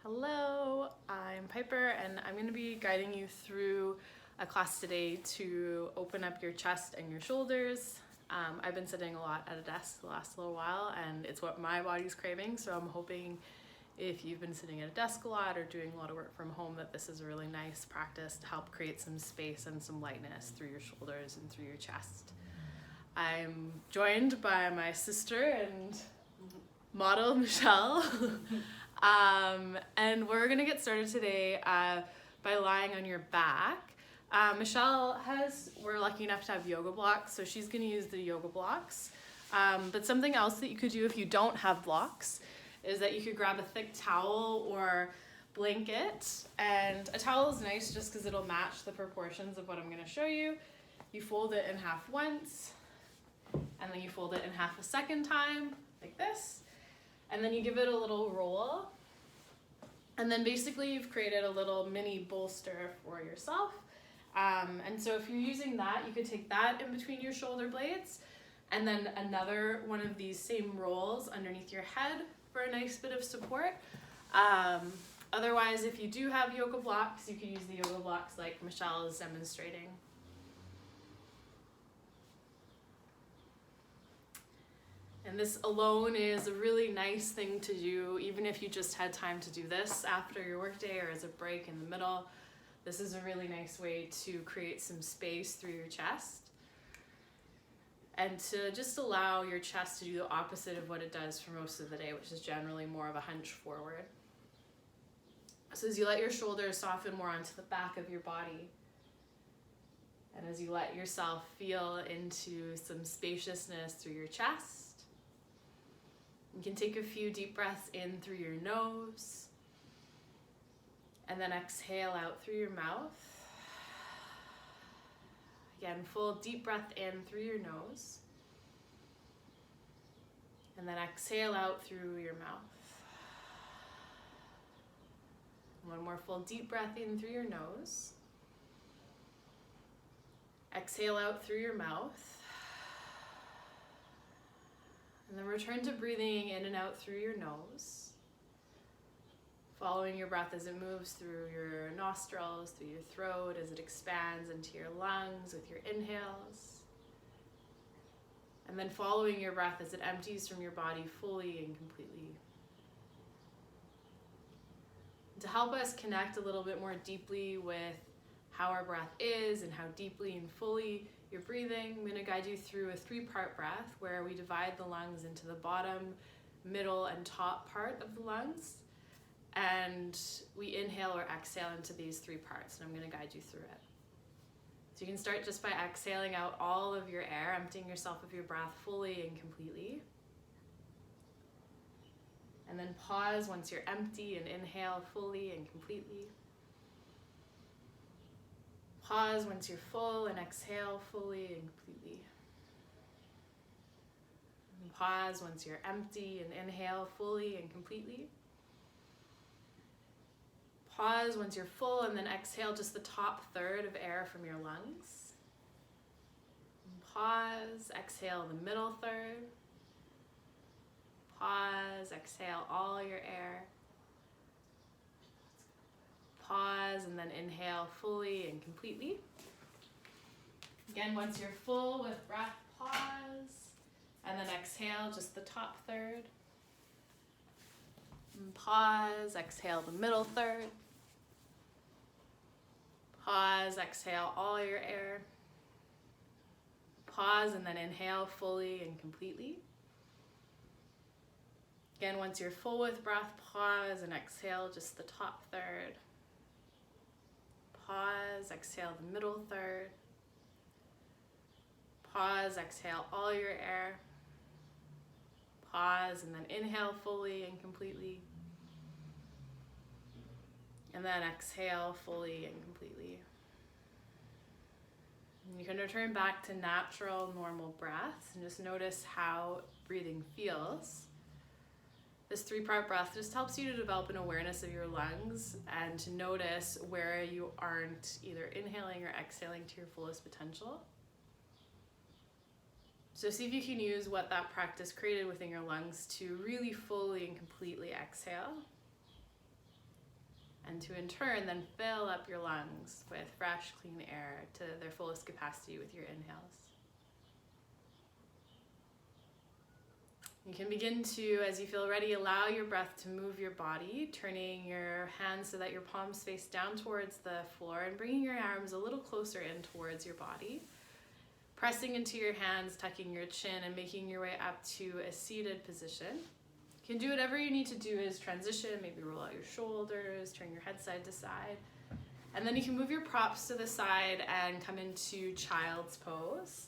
Hello, I'm Piper and I'm going to be guiding you through a class today to open up your chest and your shoulders. I've been sitting a lot at a desk the last little while and it's what my body's craving, so I'm hoping if you've been sitting at a desk a lot or doing a lot of work from home that this is a really nice practice to help create some space and some lightness through your shoulders and through your chest. I'm joined by my sister and model Michelle. And we're gonna get started today by lying on your back. We're lucky enough to have yoga blocks, so she's gonna use the yoga blocks. But something else that you could do if you don't have blocks is that you could grab a thick towel or blanket, and a towel is nice just because it'll match the proportions of what I'm gonna show you. You fold it in half once, and then you fold it in half a second time, like this. And then you give it a little roll. And then basically you've created a little mini bolster for yourself. And so if you're using that, you could take that in between your shoulder blades and then another one of these same rolls underneath your head for a nice bit of support. Otherwise, if you do have yoga blocks, you can use the yoga blocks like Michelle is demonstrating. And this alone is a really nice thing to do, even if you just had time to do this after your workday or as a break in the middle. This is a really nice way to create some space through your chest and to just allow your chest to do the opposite of what it does for most of the day, which is generally more of a hunch forward. So as you let your shoulders soften more onto the back of your body, and as you let yourself feel into some spaciousness through your chest, you can take a few deep breaths in through your nose and then exhale out through your mouth. Again, full deep breath in through your nose and then exhale out through your mouth. One more full deep breath in through your nose. Exhale out through your mouth. And then return to breathing in and out through your nose, following your breath as it moves through your nostrils, through your throat, as it expands into your lungs with your inhales. And then following your breath as it empties from your body fully and completely. To help us connect a little bit more deeply with how our breath is and how deeply and fully you're breathing, I'm going to guide you through a 3-part breath where we divide the lungs into the bottom, middle, and top part of the lungs. And we inhale or exhale into these 3 parts, and I'm going to guide you through it. So you can start just by exhaling out all of your air, emptying yourself of your breath fully and completely. And then pause once you're empty and inhale fully and completely. Pause once you're full and exhale fully and completely. And pause once you're empty and inhale fully and completely. Pause once you're full and then exhale just the top third of air from your lungs. And pause, exhale the middle third. Pause, exhale all your air. Pause and then inhale fully and completely. Again, once you're full with breath, pause and then exhale just the top third. And pause, exhale the middle third. Pause, exhale all your air. Pause and then inhale fully and completely. Again, once you're full with breath, pause and exhale just the top third. Pause, exhale the middle third. Pause, exhale all your air. Pause and then inhale fully and completely. And then exhale fully and completely. And you can return back to natural, normal breaths and just notice how breathing feels. This 3-part breath just helps you to develop an awareness of your lungs and to notice where you aren't either inhaling or exhaling to your fullest potential. So see if you can use what that practice created within your lungs to really fully and completely exhale. and to in turn then fill up your lungs with fresh, clean air to their fullest capacity with your inhales. You can begin to, as you feel ready, allow your breath to move your body, turning your hands so that your palms face down towards the floor and bringing your arms a little closer in towards your body. Pressing into your hands, tucking your chin, and making your way up to a seated position. You can do whatever you need to do as transition, maybe roll out your shoulders, turn your head side to side. And then you can move your props to the side and come into child's pose.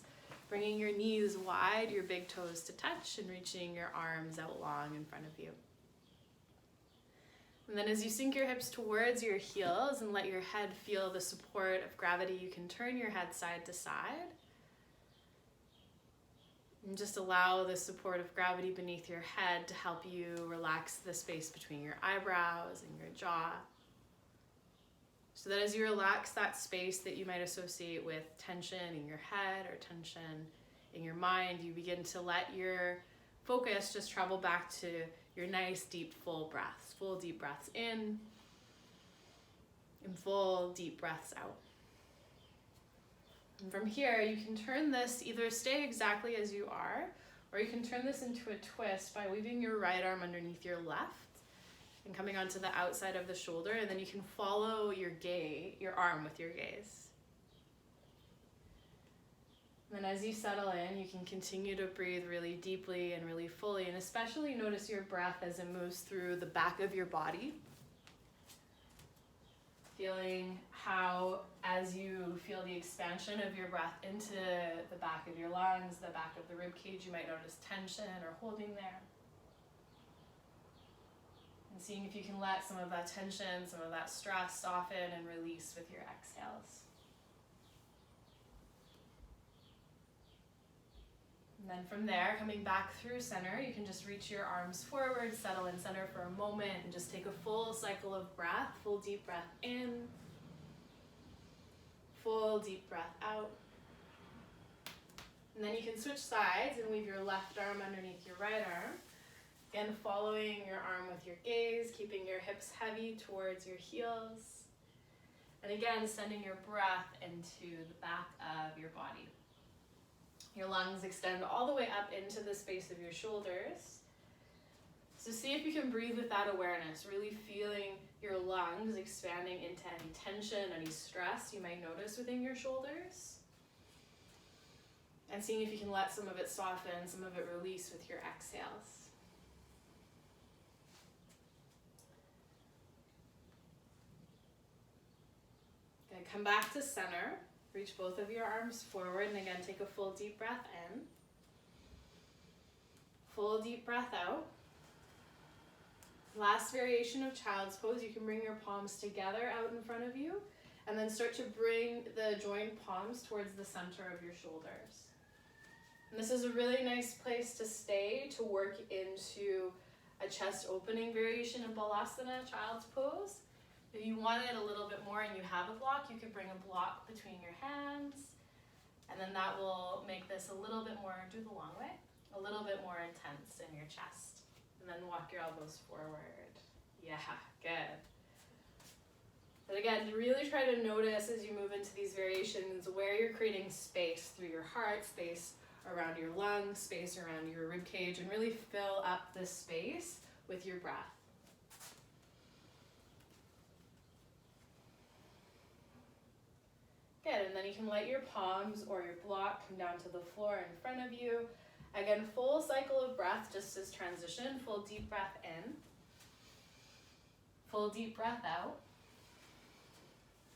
Bringing your knees wide, your big toes to touch, and reaching your arms out long in front of you. And then as you sink your hips towards your heels and let your head feel the support of gravity, you can turn your head side to side. And just allow the support of gravity beneath your head to help you relax the space between your eyebrows and your jaw. So that as you relax that space that you might associate with tension in your head or tension in your mind, you begin to let your focus just travel back to your nice, deep, full breaths. Full, deep breaths in and full, deep breaths out. And from here, you can turn this, either stay exactly as you are, or you can turn this into a twist by weaving your right arm underneath your left and coming onto the outside of the shoulder, and then you can follow your arm with your gaze. And then as you settle in, you can continue to breathe really deeply and really fully, and especially notice your breath as it moves through the back of your body. Feeling how, as you feel the expansion of your breath into the back of your lungs, the back of the rib cage, you might notice tension or holding there. And seeing if you can let some of that tension, some of that stress soften and release with your exhales. And then from there, coming back through center, you can just reach your arms forward, settle in center for a moment, and just take a full cycle of breath, full deep breath in, full deep breath out. And then you can switch sides and weave your left arm underneath your right arm. Again, following your arm with your gaze, keeping your hips heavy towards your heels. And again, sending your breath into the back of your body. Your lungs extend all the way up into the space of your shoulders. So see if you can breathe with that awareness, really feeling your lungs expanding into any tension, any stress you might notice within your shoulders. And seeing if you can let some of it soften, some of it release with your exhales. Okay, come back to center. Reach both of your arms forward, and again, take a full deep breath in. Full deep breath out. Last variation of child's pose, you can bring your palms together out in front of you, and then start to bring the joined palms towards the center of your shoulders. And this is a really nice place to stay, to work into a chest opening variation of Balasana, child's pose. If you want it a little bit more and you have a block, you could bring a block between your hands, and then that will make this a little bit more, do the long way, a little bit more intense in your chest. And then walk your elbows forward. Yeah, good. But again, really try to notice as you move into these variations where you're creating space through your heart, space around your lungs, space around your rib cage, and really fill up this space with your breath. Good, and then you can let your palms or your block come down to the floor in front of you. Again, full cycle of breath just as transition. Full deep breath in. Full deep breath out.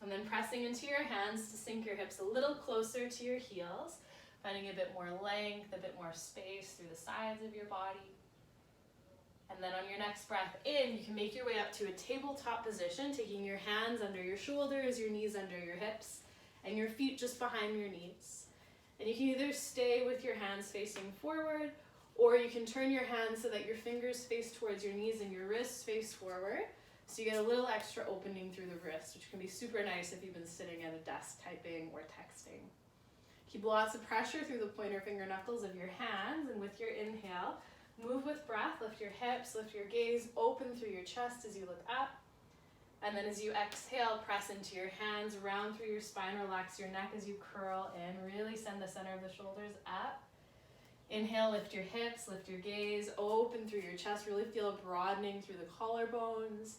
And then pressing into your hands to sink your hips a little closer to your heels, finding a bit more length, a bit more space through the sides of your body. And then on your next breath in, you can make your way up to a tabletop position, taking your hands under your shoulders, your knees under your hips, and your feet just behind your knees. And you can either stay with your hands facing forward, or you can turn your hands so that your fingers face towards your knees and your wrists face forward. So you get a little extra opening through the wrist, which can be super nice if you've been sitting at a desk typing or texting. Keep lots of pressure through the pointer finger knuckles of your hands, and with your inhale, move with breath, lift your hips, lift your gaze, open through your chest as you look up. And then as you exhale, press into your hands, round through your spine, relax your neck as you curl in. Really send the center of the shoulders up. Inhale, lift your hips, lift your gaze, open through your chest, really feel a broadening through the collarbones.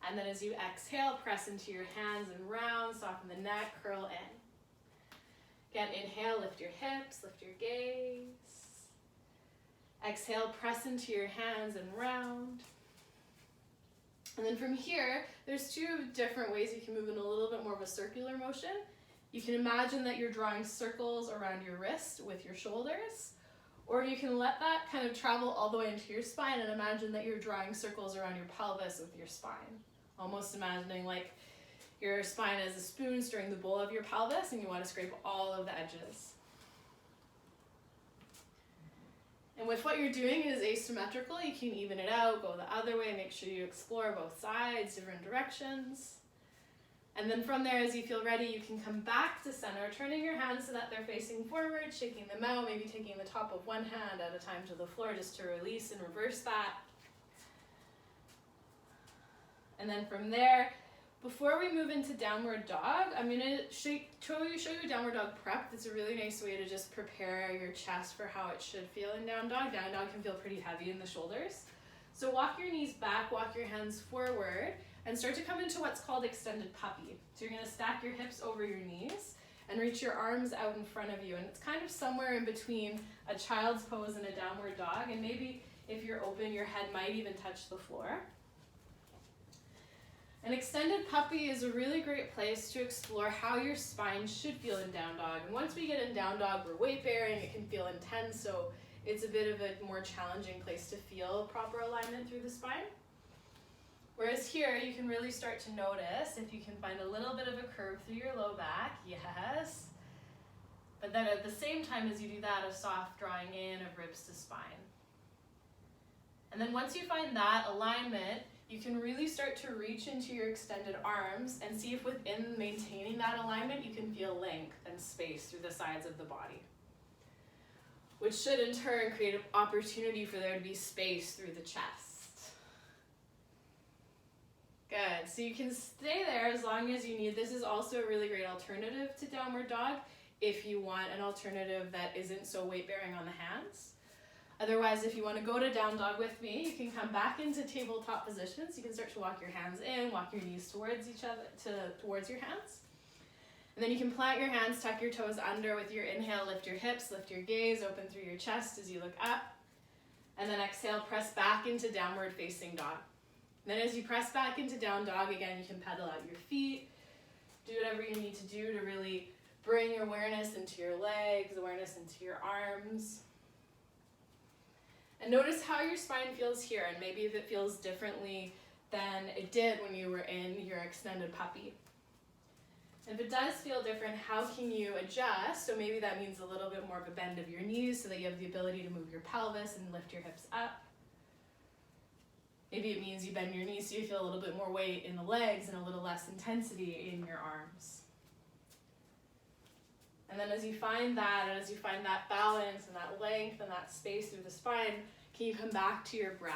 And then as you exhale, press into your hands and round, soften the neck, curl in. Again, inhale, lift your hips, lift your gaze. Exhale, press into your hands and round. And then from here, there's two different ways you can move in a little bit more of a circular motion. You can imagine that you're drawing circles around your wrist with your shoulders, or you can let that kind of travel all the way into your spine and imagine that you're drawing circles around your pelvis with your spine. Almost imagining like your spine as a spoon stirring the bowl of your pelvis and you want to scrape all of the edges. And with what you're doing is asymmetrical, you can even it out, go the other way, make sure you explore both sides, different directions. And then from there, as you feel ready, you can come back to center, turning your hands so that they're facing forward, shaking them out, maybe taking the top of one hand at a time to the floor just to release and reverse that. And then from there, before we move into downward dog, I'm going to show you downward dog prep. It's a really nice way to just prepare your chest for how it should feel in down dog. Down dog can feel pretty heavy in the shoulders. So walk your knees back, walk your hands forward, and start to come into what's called extended puppy. So you're going to stack your hips over your knees and reach your arms out in front of you. And it's kind of somewhere in between a child's pose and a downward dog. And maybe if you're open, your head might even touch the floor. An extended puppy is a really great place to explore how your spine should feel in down dog. And once we get in down dog, we're weight bearing, it can feel intense, so it's a bit of a more challenging place to feel proper alignment through the spine. Whereas here, you can really start to notice if you can find a little bit of a curve through your low back, yes. But then at the same time as you do that, a soft drawing in of ribs to spine. And then once you find that alignment, you can really start to reach into your extended arms and see if within maintaining that alignment, you can feel length and space through the sides of the body, which should in turn create an opportunity for there to be space through the chest. Good, so you can stay there as long as you need. This is also a really great alternative to downward dog if you want an alternative that isn't so weight bearing on the hands. Otherwise, if you want to go to down dog with me, you can come back into tabletop positions. You can start to walk your hands in, walk your knees towards each other, towards your hands. And then you can plant your hands, tuck your toes under with your inhale, lift your hips, lift your gaze, open through your chest as you look up. And then exhale, press back into downward facing dog. And then as you press back into down dog, again, you can pedal out your feet. Do whatever you need to do to really bring your awareness into your legs, awareness into your arms. And notice how your spine feels here, and maybe if it feels differently than it did when you were in your extended puppy. And if it does feel different, how can you adjust? So maybe that means a little bit more of a bend of your knees so that you have the ability to move your pelvis and lift your hips up. Maybe it means you bend your knees so you feel a little bit more weight in the legs and a little less intensity in your arms. And then as you find that, and as you find that balance and that length and that space through the spine, can you come back to your breath?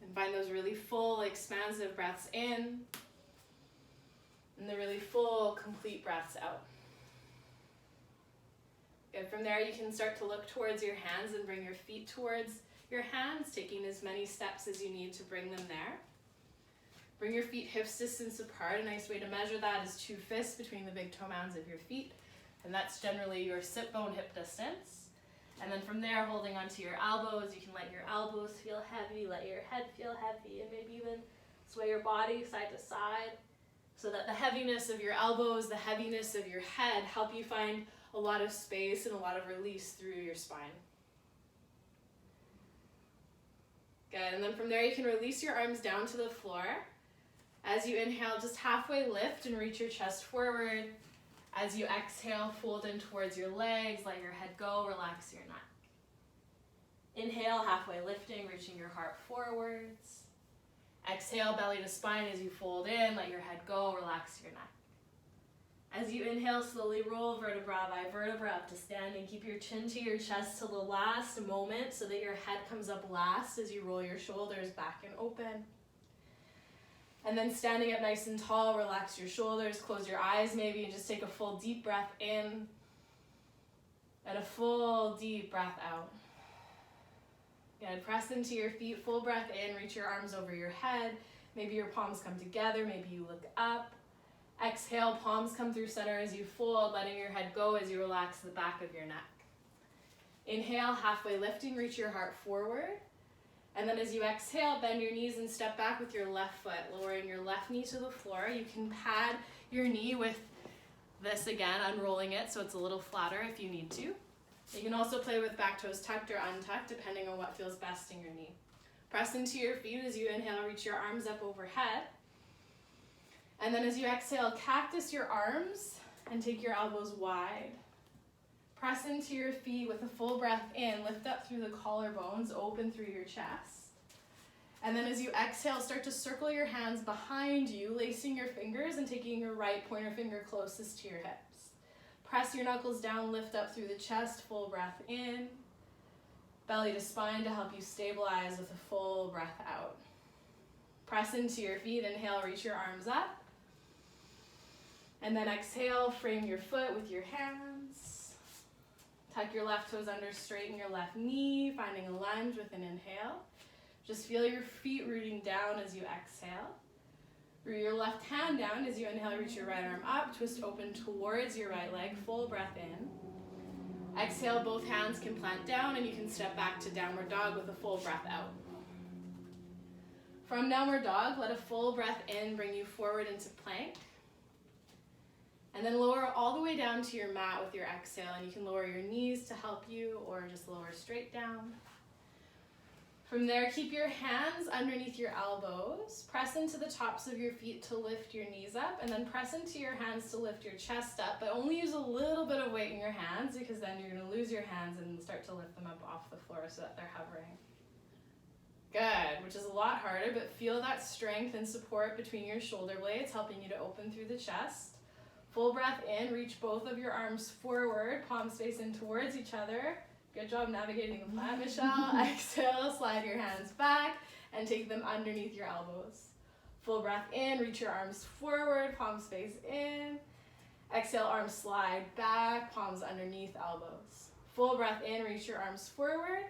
And find those really full, expansive breaths in, and the really full, complete breaths out. Good. From there, you can start to look towards your hands and bring your feet towards your hands, taking as many steps as you need to bring them there. Bring your feet hips distance apart. A nice way to measure that is 2 fists between the big toe mounds of your feet. And that's generally your sit bone hip distance. And then from there, holding onto your elbows, you can let your elbows feel heavy, let your head feel heavy, and maybe even sway your body side to side so that the heaviness of your elbows, the heaviness of your head help you find a lot of space and a lot of release through your spine. Good, and then from there you can release your arms down to the floor. As you inhale, just halfway lift and reach your chest forward. As you exhale, fold in towards your legs, let your head go, relax your neck. Inhale, halfway lifting, reaching your heart forwards. Exhale, belly to spine as you fold in, let your head go, relax your neck. As you inhale, slowly roll vertebra by vertebra up to standing. Keep your chin to your chest till the last moment so that your head comes up last as you roll your shoulders back and open. And then standing up nice and tall, relax your shoulders, close your eyes maybe, and just take a full deep breath in and a full deep breath out. Good. Press into your feet, full breath in, reach your arms over your head. Maybe your palms come together, maybe you look up. Exhale, palms come through center as you fold, letting your head go as you relax the back of your neck. Inhale, halfway lifting, reach your heart forward. And then as you exhale, bend your knees and step back with your left foot, lowering your left knee to the floor. You can pad your knee with this again, unrolling it so it's a little flatter if you need to. You can also play with back toes tucked or untucked, depending on what feels best in your knee. Press into your feet as you inhale, reach your arms up overhead. And then as you exhale, cactus your arms and take your elbows wide. Press into your feet with a full breath in, lift up through the collarbones, open through your chest. And then as you exhale, start to circle your hands behind you, lacing your fingers and taking your right pointer finger closest to your hips. Press your knuckles down, lift up through the chest, full breath in. Belly to spine to help you stabilize with a full breath out. Press into your feet, inhale, reach your arms up. And then exhale, frame your foot with your hands. Tuck your left toes under, straighten your left knee, finding a lunge with an inhale. Just feel your feet rooting down as you exhale. Root your left hand down as you inhale, reach your right arm up, twist open towards your right leg, full breath in. Exhale, both hands can plant down and you can step back to downward dog with a full breath out. From downward dog, let a full breath in bring you forward into plank. And then lower all the way down to your mat with your exhale, and you can lower your knees to help you or just lower straight down. From there, keep your hands underneath your elbows. Press into the tops of your feet to lift your knees up, and then press into your hands to lift your chest up, but only use a little bit of weight in your hands because then you're going to lose your hands and start to lift them up off the floor so that they're hovering. Good, which is a lot harder, but feel that strength and support between your shoulder blades, helping you to open through the chest. Full breath in, reach both of your arms forward, palms facing towards each other. Good job navigating the flat, Michelle. Exhale, slide your hands back and take them underneath your elbows. Full breath in, reach your arms forward, palms face in. Exhale, arms slide back, palms underneath elbows. Full breath in, reach your arms forward.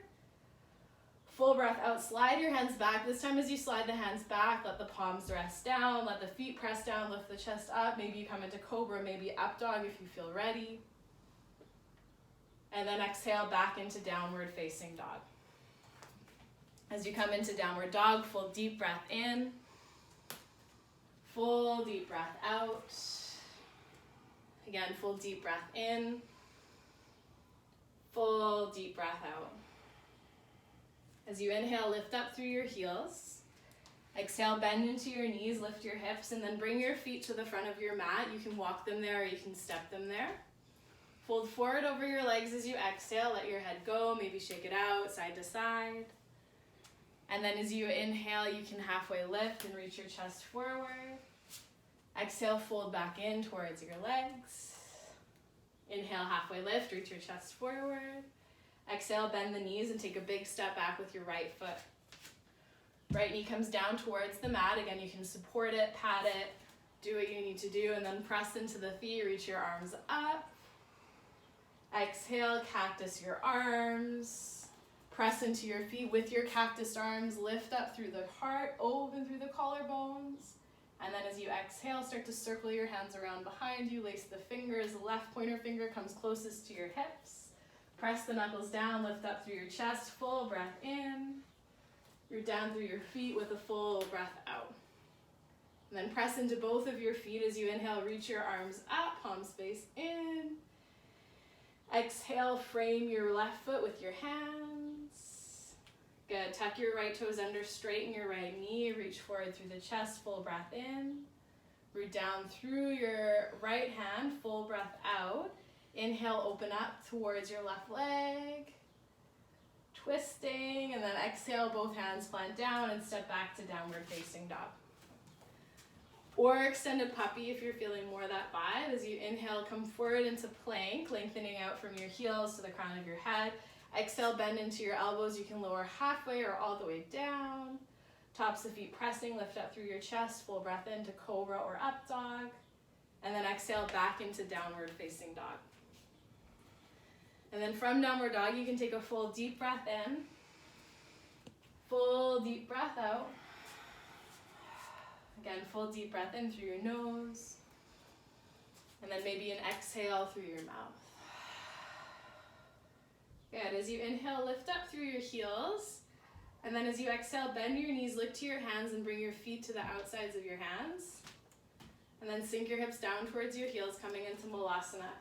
Full breath out, slide your hands back. This time as you slide the hands back, let the palms rest down, let the feet press down, lift the chest up. Maybe you come into cobra, maybe up dog if you feel ready. And then exhale back into downward facing dog. As you come into downward dog, full deep breath in. Full deep breath out. Again, full deep breath in. Full deep breath out. As you inhale, lift up through your heels. Exhale, bend into your knees, lift your hips, and then bring your feet to the front of your mat. You can walk them there or you can step them there. Fold forward over your legs as you exhale. Let your head go, maybe shake it out, side to side. And then as you inhale, you can halfway lift and reach your chest forward. Exhale, fold back in towards your legs. Inhale, halfway lift, reach your chest forward. Exhale, bend the knees and take a big step back with your right foot. Right knee comes down towards the mat. Again, you can support it, pat it, do what you need to do, and then press into the feet, reach your arms up. Exhale, cactus your arms. Press into your feet with your cactus arms, lift up through the heart, open through the collarbones. And then as you exhale, start to circle your hands around behind you, lace the fingers, the left pointer finger comes closest to your hips. Press the knuckles down, lift up through your chest, full breath in. Root down through your feet with a full breath out. And then press into both of your feet as you inhale, reach your arms up, palms face in. Exhale, frame your left foot with your hands. Good, tuck your right toes under, straighten your right knee, reach forward through the chest, full breath in. Root down through your right hand, full breath out. Inhale, open up towards your left leg. Twisting, and then exhale, both hands plant down and step back to downward facing dog. Or extended puppy if you're feeling more that vibe. As you inhale, come forward into plank, lengthening out from your heels to the crown of your head. Exhale, bend into your elbows. You can lower halfway or all the way down. Tops of feet pressing, lift up through your chest, full breath into cobra or up dog. And then exhale back into downward facing dog. And then from downward dog, you can take a full deep breath in. Full deep breath out. Again, full deep breath in through your nose. And then maybe an exhale through your mouth. Good. As you inhale, lift up through your heels. And then as you exhale, bend your knees, look to your hands, and bring your feet to the outsides of your hands. And then sink your hips down towards your heels, coming into Malasana.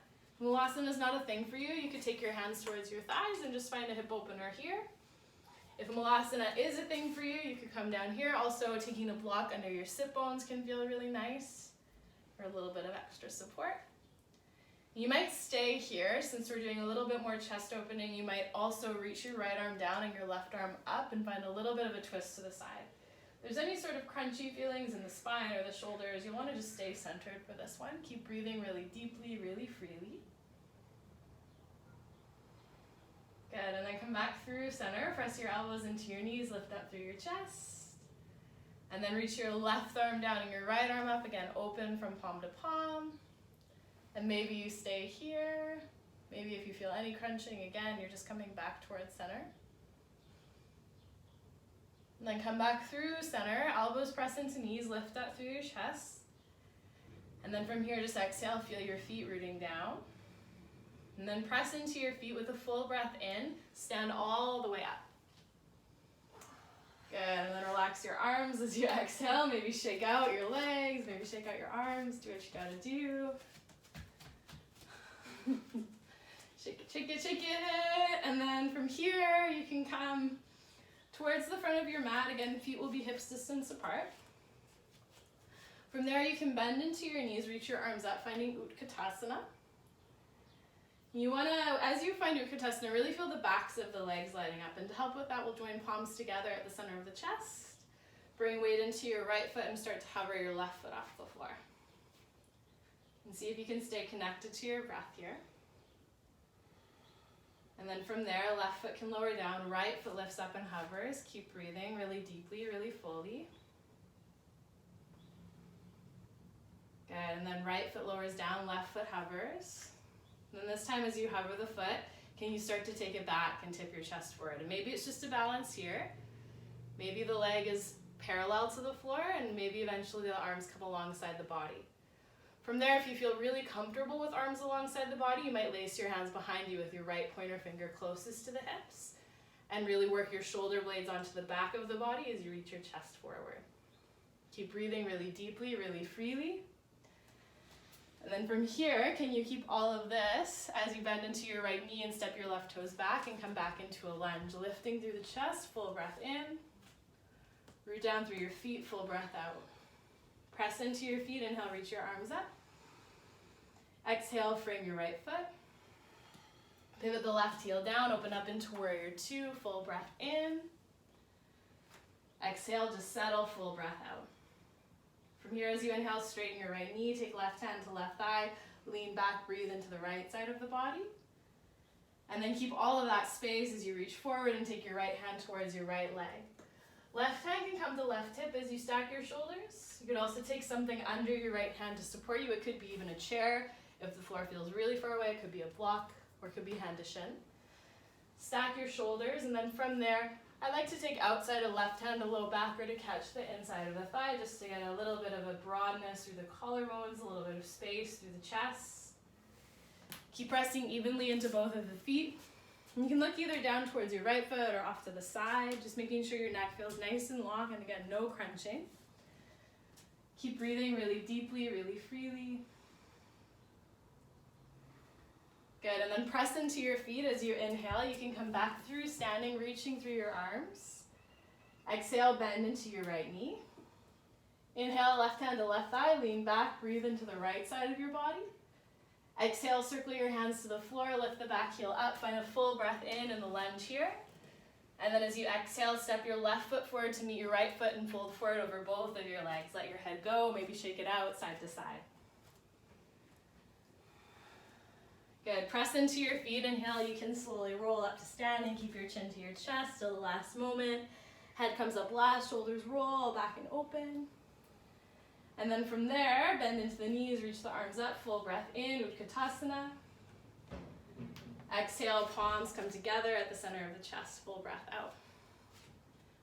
Malasana is not a thing for you. You could take your hands towards your thighs and just find a hip opener here. If Malasana is a thing for you, you could come down here. Also, taking a block under your sit bones can feel really nice for a little bit of extra support. You might stay here since we're doing a little bit more chest opening. You might also reach your right arm down and your left arm up and find a little bit of a twist to the side. If there's any sort of crunchy feelings in the spine or the shoulders, you'll want to just stay centered for this one. Keep breathing really deeply, really freely. Good, and then come back through center. Press your elbows into your knees, lift up through your chest. And then reach your left arm down and your right arm up. Again, open from palm to palm. And maybe you stay here. Maybe if you feel any crunching, again, you're just coming back towards center. And then come back through center. Elbows press into knees, lift up through your chest. And then from here, just exhale, feel your feet rooting down. And then press into your feet with a full breath in. Stand all the way up. Good, and then relax your arms as you exhale. Maybe shake out your legs, maybe shake out your arms. Do what you gotta do. Shake it, shake it, shake it. And then from here, you can come towards the front of your mat. Again, feet will be hips distance apart. From there, you can bend into your knees, reach your arms up, finding Utkatasana. You want to, as you find Utkatasana, really feel the backs of the legs lighting up. And to help with that, we'll join palms together at the center of the chest. Bring weight into your right foot and start to hover your left foot off the floor. And see if you can stay connected to your breath here. And then from there, left foot can lower down, right foot lifts up and hovers. Keep breathing really deeply, really fully. Good, and then right foot lowers down, left foot hovers. And then this time as you hover the foot, can you start to take it back and tip your chest forward? And maybe it's just a balance here. Maybe the leg is parallel to the floor, and maybe eventually the arms come alongside the body. From there, if you feel really comfortable with arms alongside the body, you might lace your hands behind you with your right pointer finger closest to the hips and really work your shoulder blades onto the back of the body as you reach your chest forward. Keep breathing really deeply, really freely. And then from here, can you keep all of this as you bend into your right knee and step your left toes back and come back into a lunge, lifting through the chest, full breath in. Root down through your feet, full breath out. Press into your feet, inhale, reach your arms up. Exhale, frame your right foot. Pivot the left heel down, open up into warrior two, full breath in. Exhale, just settle, full breath out. From here, as you inhale, straighten your right knee, take left hand to left thigh, lean back, breathe into the right side of the body. And then keep all of that space as you reach forward and take your right hand towards your right leg. Left hand can come to left hip as you stack your shoulders. You could also take something under your right hand to support you. It could be even a chair. If the floor feels really far away, it could be a block or it could be hand to shin. Stack your shoulders, and then from there, I like to take outside of left hand a little backward to catch the inside of the thigh, just to get a little bit of a broadness through the collarbones, a little bit of space through the chest. Keep pressing evenly into both of the feet. You can look either down towards your right foot or off to the side, just making sure your neck feels nice and long, and again, no crunching. Keep breathing really deeply, really freely. Good, and then press into your feet as you inhale. You can come back through standing, reaching through your arms. Exhale, bend into your right knee. Inhale, left hand to left thigh, lean back, breathe into the right side of your body. Exhale, circle your hands to the floor, lift the back heel up, find a full breath in the lunge here. And then as you exhale, step your left foot forward to meet your right foot and fold forward over both of your legs. Let your head go, maybe shake it out side to side. Good, press into your feet, inhale, you can slowly roll up to standing, keep your chin to your chest till the last moment. Head comes up last, shoulders roll back and open. And then from there, bend into the knees, reach the arms up, full breath in, Utkatasana. Exhale, palms come together at the center of the chest, full breath out.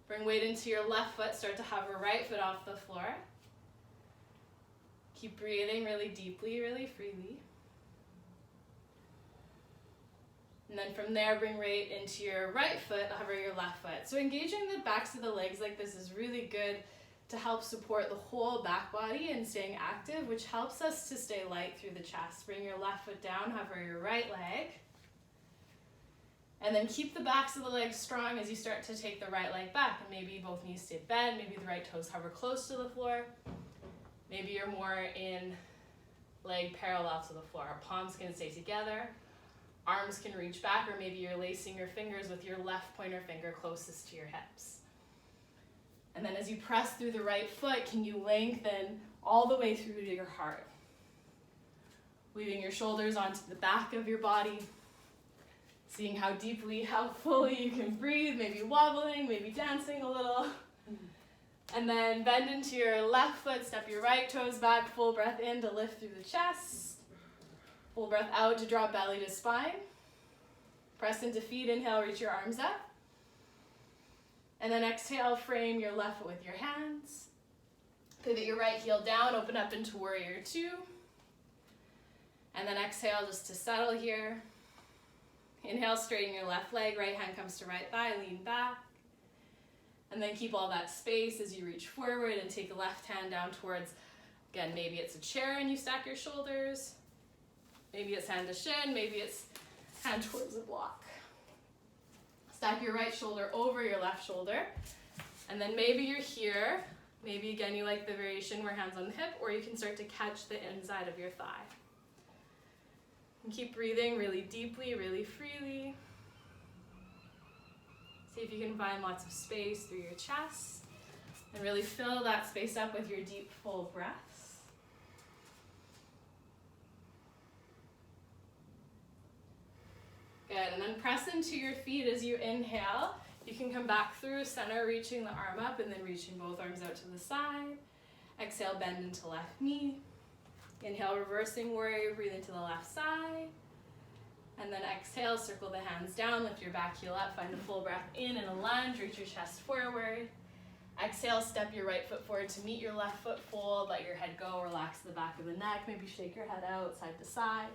Bring weight into your left foot, start to hover right foot off the floor. Keep breathing really deeply, really freely. And then from there, bring weight into your right foot, hover your left foot. So engaging the backs of the legs like this is really good to help support the whole back body and staying active, which helps us to stay light through the chest. Bring your left foot down, hover your right leg. And then keep the backs of the legs strong as you start to take the right leg back. And maybe both knees stay bent, maybe the right toes hover close to the floor. Maybe you're more in leg parallel to the floor. Palms can stay together. Arms can reach back, or maybe you're lacing your fingers with your left pointer finger closest to your hips. And then as you press through the right foot, can you lengthen all the way through to your heart? Weaving your shoulders onto the back of your body. Seeing how deeply, how fully you can breathe, maybe wobbling, maybe dancing a little. And then bend into your left foot, step your right toes back, full breath in to lift through the chest. Full breath out to drop belly to spine. Press into feet, inhale, reach your arms up. And then exhale, frame your left foot with your hands. Pivot your right heel down, open up into warrior two. And then exhale just to settle here. Inhale, straighten your left leg, right hand comes to right thigh, lean back. And then keep all that space as you reach forward and take the left hand down towards, again, maybe it's a chair and you stack your shoulders. Maybe it's hand to shin, maybe it's hand towards a block. Stack your right shoulder over your left shoulder. And then maybe you're here. Maybe again you like the variation where hands on the hip, or you can start to catch the inside of your thigh. And keep breathing really deeply, really freely. See if you can find lots of space through your chest. And really fill that space up with your deep, full breaths. Good, and then press into your feet as you inhale. You can come back through center, reaching the arm up, and then reaching both arms out to the side. Exhale, bend into left knee. Inhale, reversing warrior, breathe into the left side. And then exhale, circle the hands down, lift your back heel up, find a full breath in and a lunge, reach your chest forward. Exhale, step your right foot forward to meet your left foot, fold, let your head go, relax the back of the neck, maybe shake your head out side to side.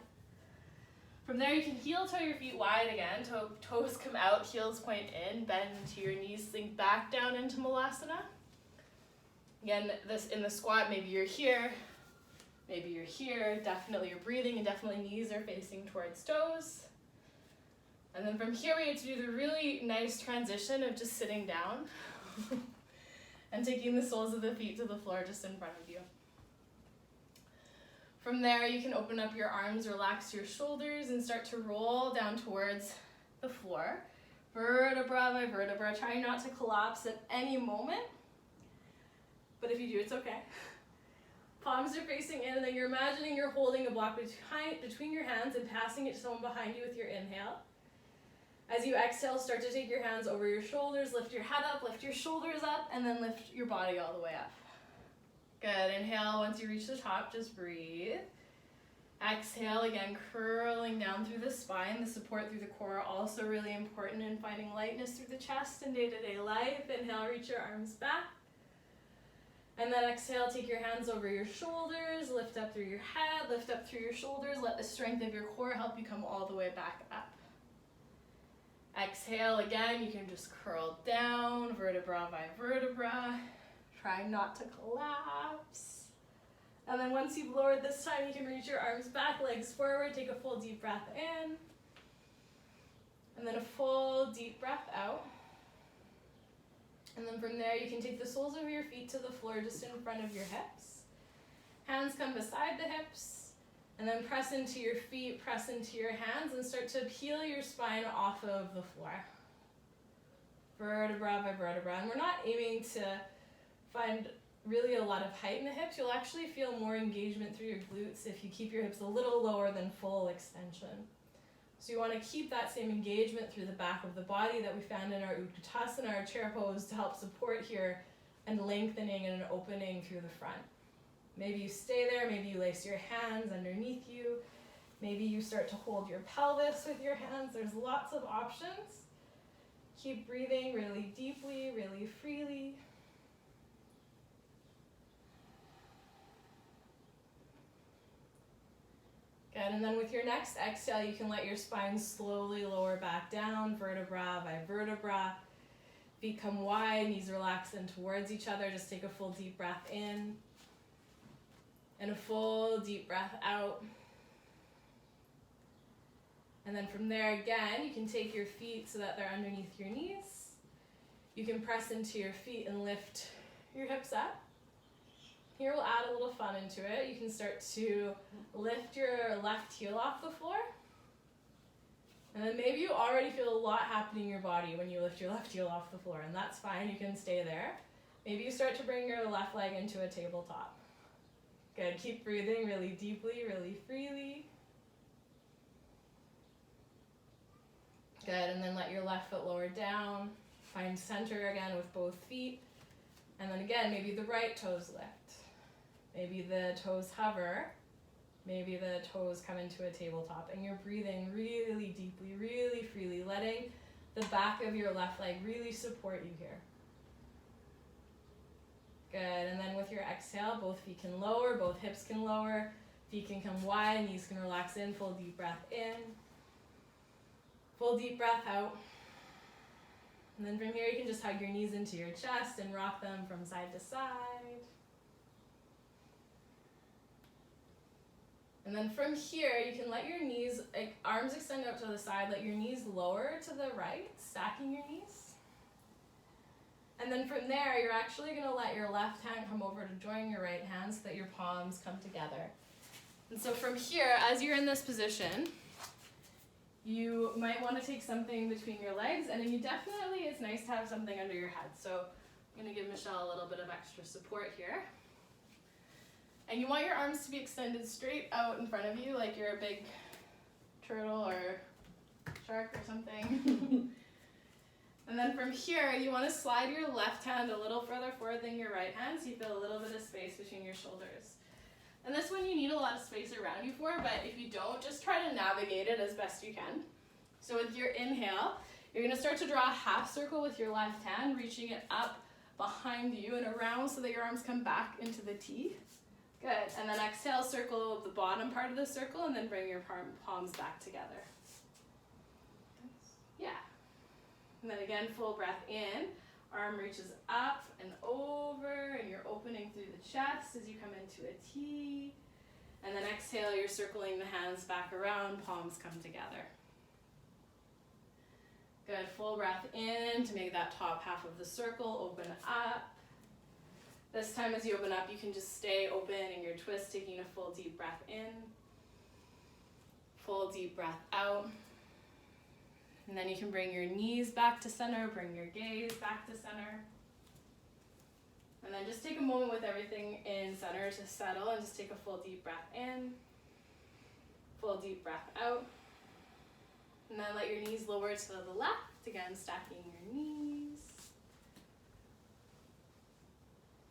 From there, you can heel toe your feet wide again, toes come out, heels point in, bend into your knees, sink back down into Malasana. Again, this in the squat, maybe you're here, maybe you're here, definitely you're breathing and definitely knees are facing towards toes. And then from here we get to do the really nice transition of just sitting down and taking the soles of the feet to the floor just in front of you. From there, you can open up your arms, relax your shoulders, and start to roll down towards the floor. Vertebra by vertebra. Try not to collapse at any moment. But if you do, it's okay. Palms are facing in, and then you're imagining you're holding a block between your hands and passing it to someone behind you with your inhale. As you exhale, start to take your hands over your shoulders, lift your head up, lift your shoulders up, and then lift your body all the way up. Good, inhale, once you reach the top, just breathe. Exhale, again, curling down through the spine. The support through the core also really important in finding lightness through the chest in day-to-day life. Inhale, reach your arms back. And then exhale, take your hands over your shoulders, lift up through your head, lift up through your shoulders. Let the strength of your core help you come all the way back up. Exhale, again, you can just curl down, vertebra by vertebra. Try not to collapse. And then once you've lowered this time, you can reach your arms back, legs forward, take a full deep breath in. And then a full deep breath out. And then from there, you can take the soles of your feet to the floor just in front of your hips. Hands come beside the hips. And then press into your feet, press into your hands, and start to peel your spine off of the floor. Vertebra by vertebra. And we're not aiming to find really a lot of height in the hips. You'll actually feel more engagement through your glutes if you keep your hips a little lower than full extension. So you want to keep that same engagement through the back of the body that we found in our Utkatasana, our chair pose, to help support here and lengthening and an opening through the front. Maybe you stay there, maybe you lace your hands underneath you, maybe you start to hold your pelvis with your hands. There's lots of options. Keep breathing really deeply, really freely. Good, and then with your next exhale, you can let your spine slowly lower back down, vertebra by vertebra. Feet come wide, knees relax in towards each other. Just take a full deep breath in and a full deep breath out. And then from there again, you can take your feet so that they're underneath your knees. You can press into your feet and lift your hips up. Here we'll add a little fun into it. You can start to lift your left heel off the floor. And then maybe you already feel a lot happening in your body when you lift your left heel off the floor, and that's fine, you can stay there. Maybe you start to bring your left leg into a tabletop. Good, keep breathing really deeply, really freely. Good, and then let your left foot lower down. Find center again with both feet. And then again, maybe the right toes lift. Maybe the toes hover. Maybe the toes come into a tabletop. And you're breathing really deeply, really freely, letting the back of your left leg really support you here. Good, and then with your exhale, both feet can lower, both hips can lower, feet can come wide, knees can relax in, full deep breath in. Full deep breath out. And then from here, you can just hug your knees into your chest and rock them from side to side. And then from here, you can let your knees, arms extend out to the side, let your knees lower to the right, stacking your knees. And then from there, you're actually going to let your left hand come over to join your right hand so that your palms come together. And so from here, as you're in this position, you might want to take something between your legs, and then it's nice to have something under your head. So I'm going to give Michelle a little bit of extra support here. And you want your arms to be extended straight out in front of you, like you're a big turtle or shark or something. And then from here, you want to slide your left hand a little further forward than your right hand, so you feel a little bit of space between your shoulders. And this one you need a lot of space around you for, but if you don't, just try to navigate it as best you can. So with your inhale, you're going to start to draw a half circle with your left hand, reaching it up behind you and around so that your arms come back into the T. Good, and then exhale, circle the bottom part of the circle, and then bring your palms back together. Yeah. And then again, full breath in. Arm reaches up and over, and you're opening through the chest as you come into a T. And then exhale, you're circling the hands back around, palms come together. Good, full breath in to make that top half of the circle open up. This time as you open up, you can just stay open in your twist, taking a full deep breath in. Full deep breath out. And then you can bring your knees back to center, bring your gaze back to center. And then just take a moment with everything in center to settle, and just take a full deep breath in. Full deep breath out. And then let your knees lower to the left, again stacking your knees.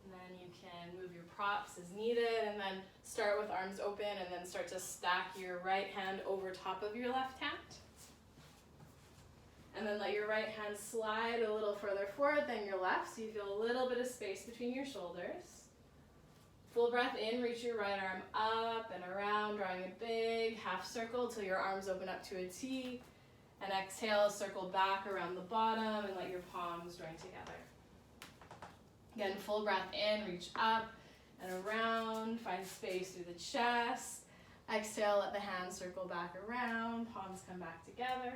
And then you can move your props as needed, and then start with arms open, and then start to stack your right hand over top of your left hand. And then let your right hand slide a little further forward than your left, so you feel a little bit of space between your shoulders. Full breath in, reach your right arm up and around, drawing a big half circle till your arms open up to a T. And exhale, circle back around the bottom and let your palms join together. Again, full breath in, reach up and around, find space through the chest. Exhale, let the hands circle back around, palms come back together.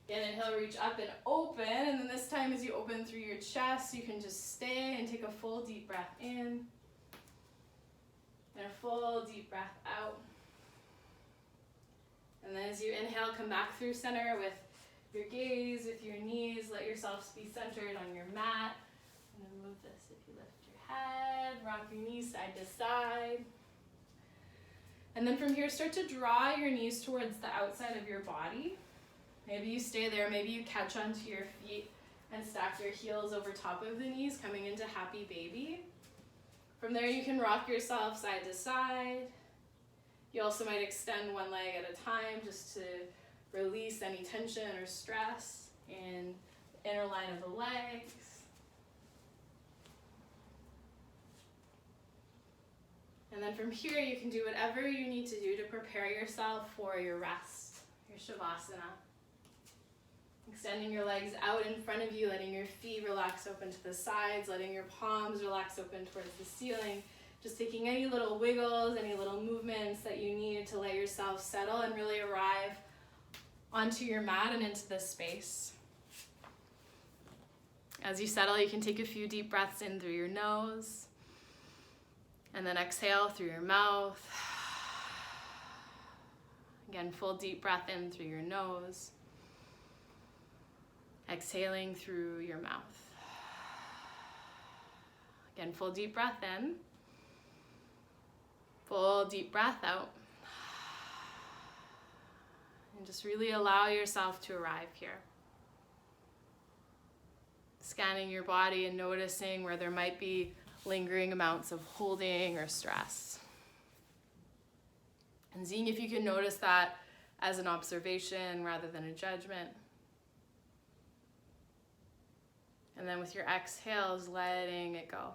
Again, inhale, reach up and open, and then this time as you open through your chest, you can just stay and take a full deep breath in, and a full deep breath out. And then as you inhale, come back through center with your gaze, with your knees, let yourself be centered on your mat. And then move this if you lift your head, rock your knees side to side. And then from here, start to draw your knees towards the outside of your body. Maybe you stay there, maybe you catch onto your feet and stack your heels over top of the knees, coming into happy baby. From there, you can rock yourself side to side. You also might extend one leg at a time just to release any tension or stress in the inner line of the legs. And then from here, you can do whatever you need to do to prepare yourself for your rest, your Shavasana. Extending your legs out in front of you, letting your feet relax open to the sides, letting your palms relax open towards the ceiling. Just taking any little wiggles, any little movements that you need to let yourself settle and really arrive onto your mat and into this space. As you settle, you can take a few deep breaths in through your nose, and then exhale through your mouth. Again, full deep breath in through your nose. Exhaling through your mouth. Again, full deep breath in. Full deep breath out. And just really allow yourself to arrive here. Scanning your body and noticing where there might be lingering amounts of holding or stress. And seeing if you can notice that as an observation rather than a judgment. And then with your exhales, letting it go.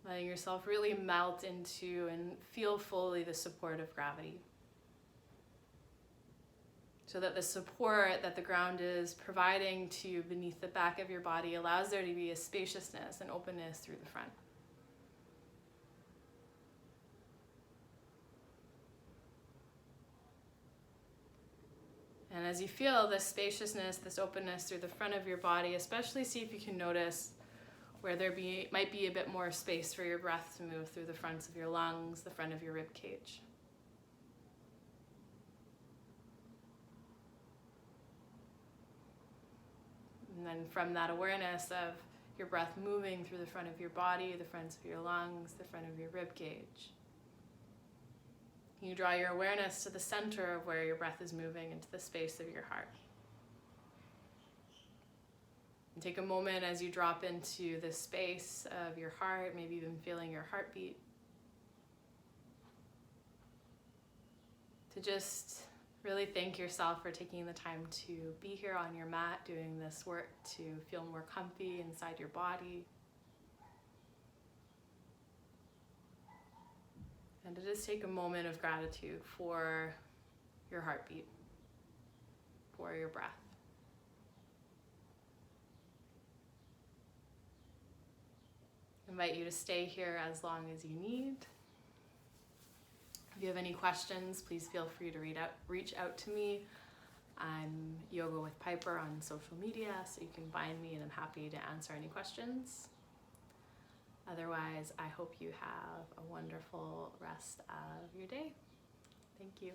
Letting yourself really melt into and feel fully the support of gravity. So that the support that the ground is providing to you beneath the back of your body allows there to be a spaciousness and openness through the front. And as you feel this spaciousness, this openness through the front of your body, especially see if you can notice where there might be a bit more space for your breath to move through the fronts of your lungs, the front of your rib cage. And then from that awareness of your breath moving through the front of your body, the fronts of your lungs, the front of your rib cage, you draw your awareness to the center of where your breath is moving into the space of your heart. And take a moment as you drop into the space of your heart, maybe even feeling your heartbeat, to just really thank yourself for taking the time to be here on your mat, doing this work to feel more comfy inside your body. And to just take a moment of gratitude for your heartbeat, for your breath. I invite you to stay here as long as you need. If you have any questions, please feel free to reach out to me. I'm Yoga with Piper on social media, so you can find me and I'm happy to answer any questions. Otherwise, I hope you have a wonderful rest of your day. Thank you.